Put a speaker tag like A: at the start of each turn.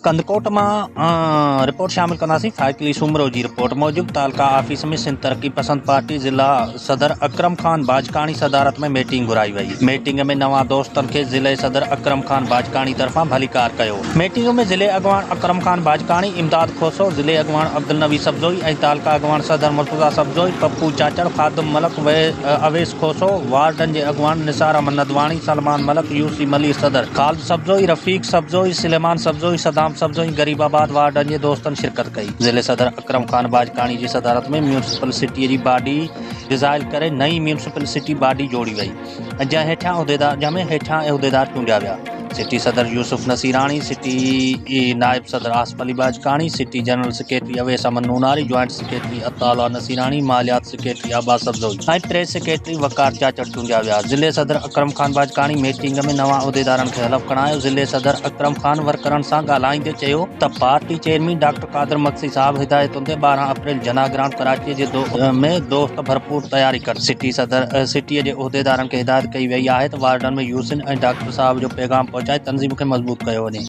A: कंदकोट में रिपोर्ट शामिल कंदासीं। फाइकली सूमरो जी रिपोर्ट मूजिब तालका ऑफिस में सिंध तरक्की पसंद पार्टी जिला सदर अकरम खान बाजकाणी सदारत में मीटिंग घुराई वई। मीटिंग में नवां दोस्तन के जिले सदर अकरम खान बाजकाणी तरफा भलीकार कयो। मीटिंग में जिले अगवान अकरम खान बाजकाणी, इमदाद खोसो, जिले अगवान अब्दुल नबी सब्जोई ऐं तालका अगवान सदर मुर्तजा सब्जोई, पप्पू चाचड़, खादुम मलक, अवेस खोसो, वार्डन जे अगवान निसार अहमद नदवाणी, सलमान मलक, यूसी मली सदर, खालिद सब्जोई, रफीक सब्जोई, सुलेमान सब्जोई, सदाम सब्जोई, गरीबाबाद वार्डन जे दोस्तन शिरकत कई। जिले सदर अकरम खान बाजकाणी जी सदारत में म्यूनसिपल सिटी जी बॉडी डिज़ाइन करे नई म्यूनसिपल सिटी बॉडी जोड़ी वई, जंहिं हेठां उहिदेदार चूंडिया विया। सिटी सदर यूसुफ नसीराणी, सिटी नायब सदर Asif Ali Bajkani, city general secretary Awais Aman Noonari, joint secretary Ataullah Nasirani, मालियात सेक्रेटरी अब्बास सब्जोई ऐं प्रेस सेक्रेटरी वकार चाचड़ चूंडिया विया। जिले सदर अकरम खान बाजकाणी मीटिंग में नवां उहिदेदारनि खे हलफ़ खणायो। जिले सदर अकरम खान वर्करनि सां ॻाल्हाईंदे चयो त पार्टी चेयरमैन डॉक्टर कादिर मक्सी साहब हिदायतुनि ते 12 अप्रैल जना ग्रांट कराची जे में दोस्त भरपूर तैयारी कर। सिटीअ जे उहिदेदारनि खे हिदायत कई वई आहे त वार्डन में यूसिन ऐं डॉक्टर साहब जो पैगाम पहुचाए तंज़ीम खे मज़बूत कयो वञे।